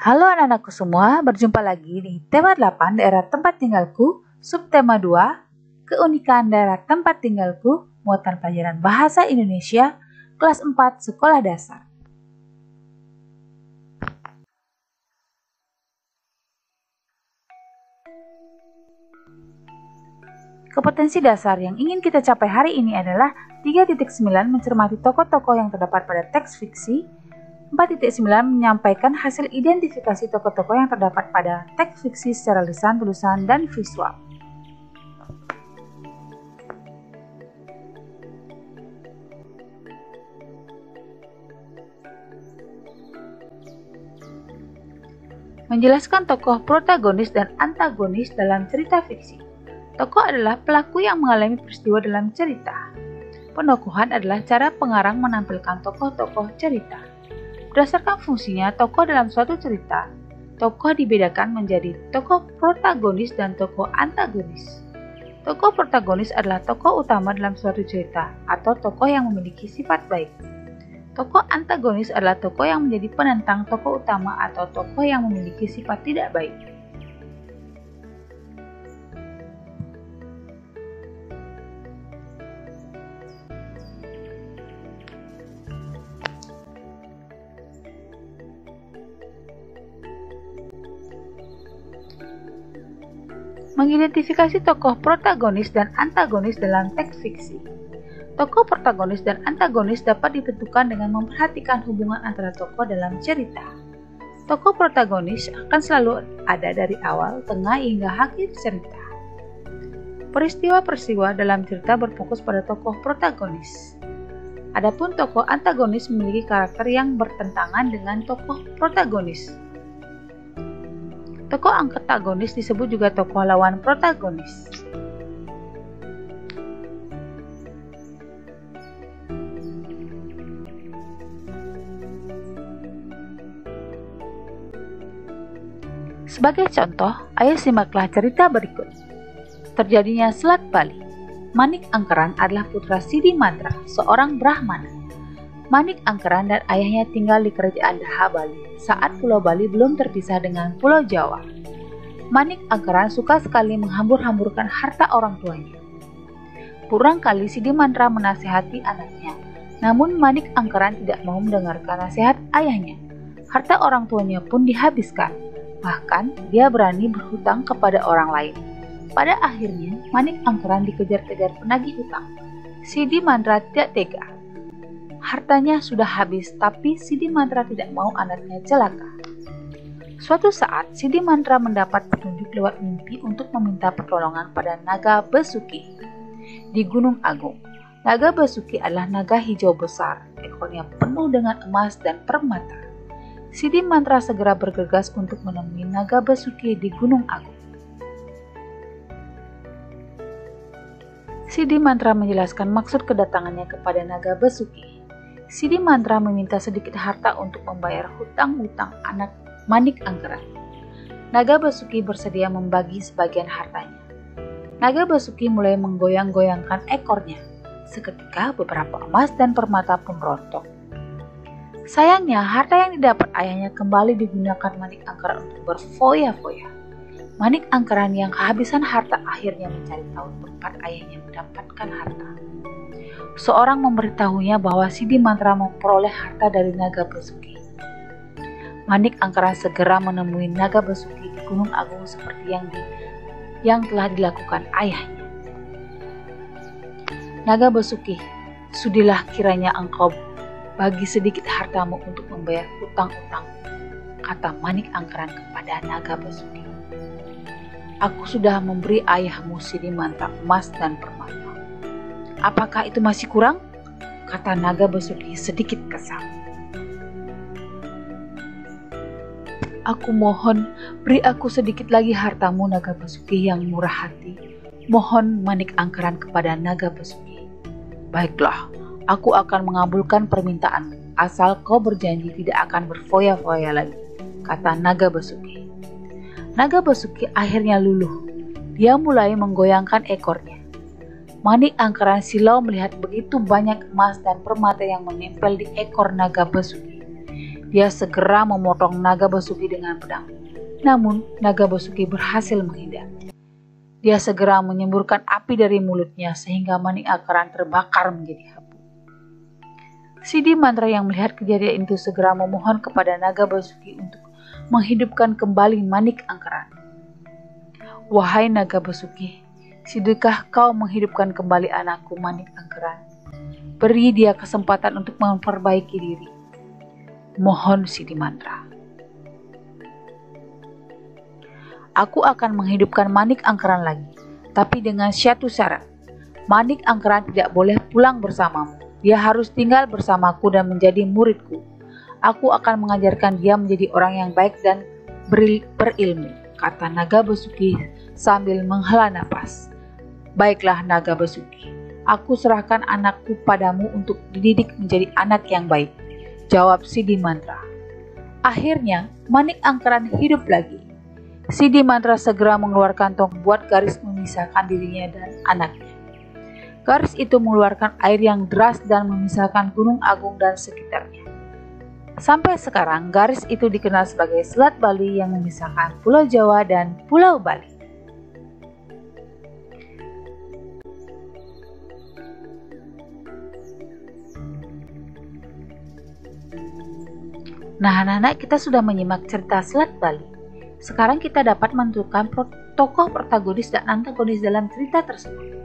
Halo anak-anakku semua, berjumpa lagi di tema 8 daerah tempat tinggalku, subtema 2, keunikan daerah tempat tinggalku, muatan pelajaran bahasa Indonesia, kelas 4 sekolah dasar. Kompetensi dasar yang ingin kita capai hari ini adalah 3.9 mencermati tokoh-tokoh yang terdapat pada teks fiksi, 4.9 menyampaikan hasil identifikasi tokoh-tokoh yang terdapat pada teks fiksi secara lisan, tulisan, dan visual. Menjelaskan tokoh protagonis dan antagonis dalam cerita fiksi. Tokoh adalah pelaku yang mengalami peristiwa dalam cerita. Penokohan adalah cara pengarang menampilkan tokoh-tokoh cerita. Berdasarkan fungsinya tokoh dalam suatu cerita, tokoh dibedakan menjadi tokoh protagonis dan tokoh antagonis. Tokoh protagonis adalah tokoh utama dalam suatu cerita atau tokoh yang memiliki sifat baik. Tokoh antagonis adalah tokoh yang menjadi penentang tokoh utama atau tokoh yang memiliki sifat tidak baik. Mengidentifikasi tokoh protagonis dan antagonis dalam teks fiksi. Tokoh protagonis dan antagonis dapat ditentukan dengan memperhatikan hubungan antara tokoh dalam cerita. Tokoh protagonis akan selalu ada dari awal, tengah, hingga akhir cerita. Peristiwa-peristiwa dalam cerita berfokus pada tokoh protagonis. Adapun tokoh antagonis memiliki karakter yang bertentangan dengan tokoh protagonis. Tokoh antagonis disebut juga tokoh lawan protagonis. Sebagai contoh, ayo simaklah cerita berikut. Terjadinya Selat Bali. Manik Angkeran adalah putra Sidi Mandra, seorang Brahmana. Manik Angkeran dan ayahnya tinggal di kerajaan Daha Bali saat Pulau Bali belum terpisah dengan Pulau Jawa. Manik Angkeran suka sekali menghambur-hamburkan harta orang tuanya. Berulang kali Sidi Mandra menasihati anaknya, namun Manik Angkeran tidak mau mendengarkan nasihat ayahnya. Harta orang tuanya pun dihabiskan, bahkan dia berani berhutang kepada orang lain. Pada akhirnya, Manik Angkeran dikejar-kejar penagih hutang. Sidi Mandra tidak tega. Hartanya sudah habis, tapi Sidi Mandra tidak mau anaknya celaka. Suatu saat, Sidi Mandra mendapat petunjuk lewat mimpi untuk meminta pertolongan pada Naga Basuki di Gunung Agung. Naga Basuki adalah naga hijau besar, ekornya penuh dengan emas dan permata. Sidi Mandra segera bergegas untuk menemui Naga Basuki di Gunung Agung. Sidi Mandra menjelaskan maksud kedatangannya kepada Naga Basuki. Sidi Mandra meminta sedikit harta untuk membayar hutang-hutang anak Manik Angkeran. Naga Basuki bersedia membagi sebagian hartanya. Naga Basuki mulai menggoyang-goyangkan ekornya. Seketika beberapa emas dan permata pun rontok. Sayangnya, harta yang didapat ayahnya kembali digunakan Manik Angkeran untuk berfoya-foya. Manik Angkeran yang kehabisan harta akhirnya mencari tahu tempat ayahnya mendapatkan harta. Seorang memberitahunya bahwa Sidi Mandra memperoleh harta dari Naga Basuki. Manik Angkeran segera menemui Naga Basuki di Gunung Agung seperti yang telah dilakukan ayahnya. Naga Basuki, sudilah kiranya engkau bagi sedikit hartamu untuk membayar hutang-hutang, kata Manik Angkeran kepada Naga Basuki. Aku sudah memberi ayahmu Sidi Mandra emas dan permata. Apakah itu masih kurang? Kata Naga Basuki sedikit kesal. Aku mohon, beri aku sedikit lagi hartamu Naga Basuki yang murah hati. Mohon Manik Angkeran kepada Naga Basuki. Baiklah, aku akan mengabulkan permintaanmu, asal kau berjanji tidak akan berfoya-foya lagi, kata Naga Basuki. Naga Basuki akhirnya luluh. Dia mulai menggoyangkan ekornya. Manik Angkeran silau melihat begitu banyak emas dan permata yang menempel di ekor Naga Basuki. Dia segera memotong naga Basuki dengan pedang. Namun, naga Basuki berhasil menghindar. Dia segera menyemburkan api dari mulutnya sehingga Manik Angkeran terbakar menjadi abu. Sidi Mantra yang melihat kejadian itu segera memohon kepada naga Basuki untuk menghidupkan kembali Manik Angkeran. Wahai naga Basuki, sudahkah kau menghidupkan kembali anakku Manik Angkeran? Beri dia kesempatan untuk memperbaiki diri. Mohon Sidi Mantra. Aku akan menghidupkan Manik Angkeran lagi, tapi dengan satu syarat. Manik Angkeran tidak boleh pulang bersamamu. Dia harus tinggal bersamaku dan menjadi muridku. Aku akan mengajarkan dia menjadi orang yang baik dan berilmu, kata naga Basuki sambil menghela napas. Baiklah naga Basuki, aku serahkan anakku padamu untuk dididik menjadi anak yang baik, jawab Sidi Mantra. Akhirnya Manik Angkeran hidup lagi. Sidi Mantra segera mengeluarkan tong buat garis memisahkan dirinya dan anaknya. Garis itu mengeluarkan air yang deras dan memisahkan Gunung Agung dan sekitarnya. Sampai sekarang garis itu dikenal sebagai Selat Bali yang memisahkan Pulau Jawa dan Pulau Bali. Nah anak-anak, kita sudah menyimak cerita Selat Bali. Sekarang kita dapat menentukan tokoh protagonis dan antagonis dalam cerita tersebut.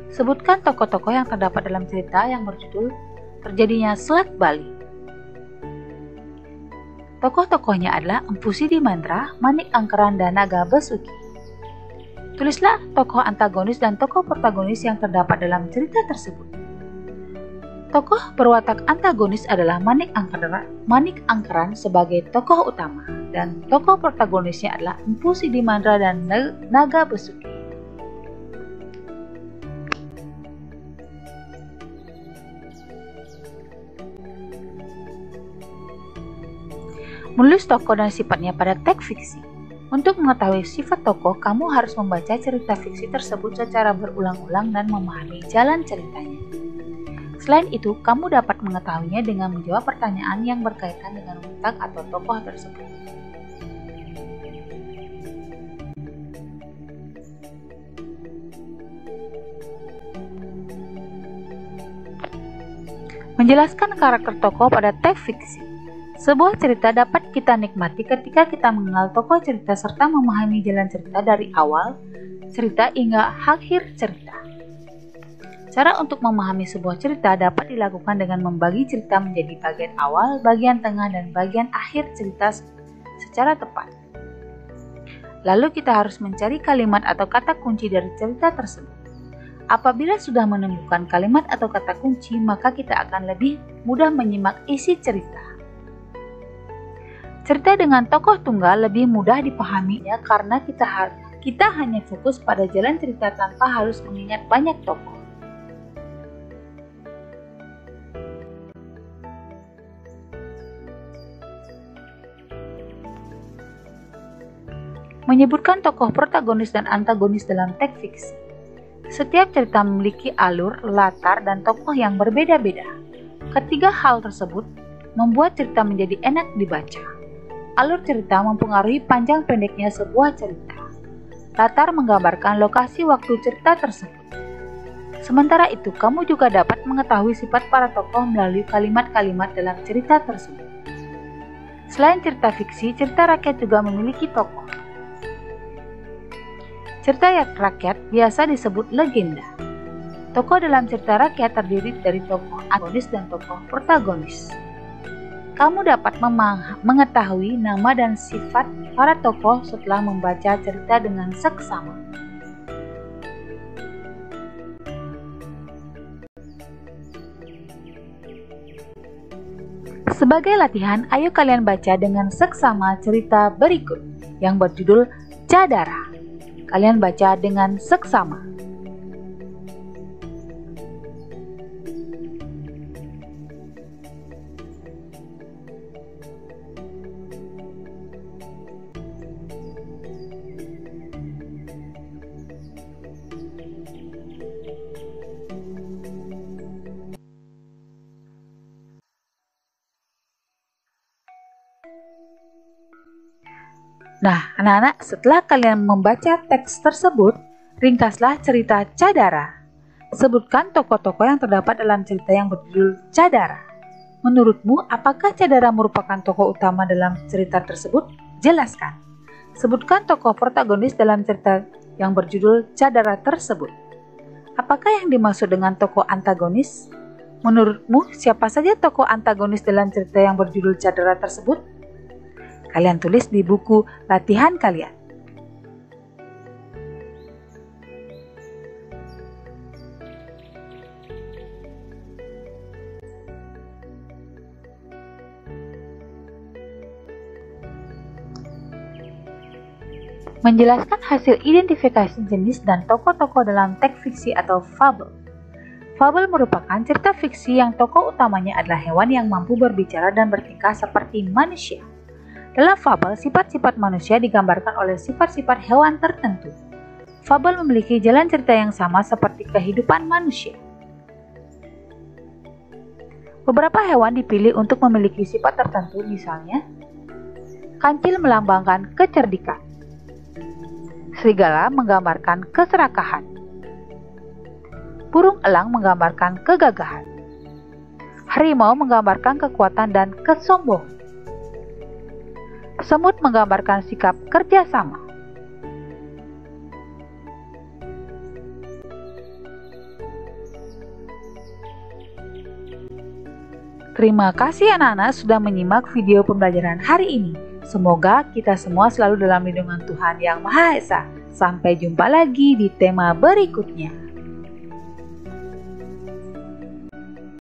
Sebutkan tokoh-tokoh yang terdapat dalam cerita yang berjudul Terjadinya Selat Bali. Tokoh-tokohnya adalah Empu Sidi Mantra, Manik Angkeran, dan Naga Basuki. Tulislah tokoh antagonis dan tokoh protagonis yang terdapat dalam cerita tersebut. Tokoh berwatak antagonis adalah Manik Angkeran sebagai tokoh utama, dan tokoh protagonisnya adalah Empu Sidi Mantra dan Naga Basuki. Menulis tokoh dan sifatnya pada teks fiksi. Untuk mengetahui sifat tokoh, kamu harus membaca cerita fiksi tersebut secara berulang-ulang dan memahami jalan ceritanya. Selain itu, kamu dapat mengetahuinya dengan menjawab pertanyaan yang berkaitan dengan watak atau tokoh tersebut. Menjelaskan karakter tokoh pada teks fiksi. Sebuah cerita dapat kita nikmati ketika kita mengenal tokoh cerita serta memahami jalan cerita dari awal cerita hingga akhir cerita. Cara untuk memahami sebuah cerita dapat dilakukan dengan membagi cerita menjadi bagian awal, bagian tengah, dan bagian akhir cerita secara tepat. Lalu kita harus mencari kalimat atau kata kunci dari cerita tersebut. Apabila sudah menemukan kalimat atau kata kunci, maka kita akan lebih mudah menyimak isi cerita. Cerita dengan tokoh tunggal lebih mudah dipahaminya karena kita hanya fokus pada jalan cerita tanpa harus mengingat banyak tokoh. Menyebutkan tokoh protagonis dan antagonis dalam teks fiksi. Setiap cerita memiliki alur, latar, dan tokoh yang berbeda-beda. Ketiga hal tersebut membuat cerita menjadi enak dibaca. Alur cerita mempengaruhi panjang pendeknya sebuah cerita. Latar menggambarkan lokasi waktu cerita tersebut. Sementara itu, kamu juga dapat mengetahui sifat para tokoh melalui kalimat-kalimat dalam cerita tersebut. Selain cerita fiksi, cerita rakyat juga memiliki tokoh. Cerita rakyat biasa disebut legenda. Tokoh dalam cerita rakyat terdiri dari tokoh antagonis dan tokoh protagonis. Kamu dapat mengetahui nama dan sifat para tokoh setelah membaca cerita dengan seksama. Sebagai latihan, ayo kalian baca dengan seksama cerita berikut yang berjudul Cadara. Kalian baca dengan seksama. Nah, anak-anak, setelah kalian membaca teks tersebut, ringkaslah cerita Cadara. Sebutkan tokoh-tokoh yang terdapat dalam cerita yang berjudul Cadara. Menurutmu, apakah Cadara merupakan tokoh utama dalam cerita tersebut? Jelaskan. Sebutkan tokoh protagonis dalam cerita yang berjudul Cadara tersebut. Apakah yang dimaksud dengan tokoh antagonis? Menurutmu, siapa saja tokoh antagonis dalam cerita yang berjudul Cadara tersebut? Kalian tulis di buku latihan kalian. Menjelaskan hasil identifikasi jenis dan tokoh-tokoh dalam teks fiksi atau fabel. Fabel merupakan cerita fiksi yang tokoh utamanya adalah hewan yang mampu berbicara dan bertingkah seperti manusia. Dalam fabel, sifat-sifat manusia digambarkan oleh sifat-sifat hewan tertentu. Fabel memiliki jalan cerita yang sama seperti kehidupan manusia. Beberapa hewan dipilih untuk memiliki sifat tertentu, misalnya kancil melambangkan kecerdikan. Serigala menggambarkan keserakahan. Burung elang menggambarkan kegagahan. Harimau menggambarkan kekuatan dan kesombongan. Semut menggambarkan sikap kerjasama. Terima kasih anak-anak sudah menyimak video pembelajaran hari ini. Semoga kita semua selalu dalam lindungan Tuhan Yang Maha Esa. Sampai jumpa lagi di tema berikutnya.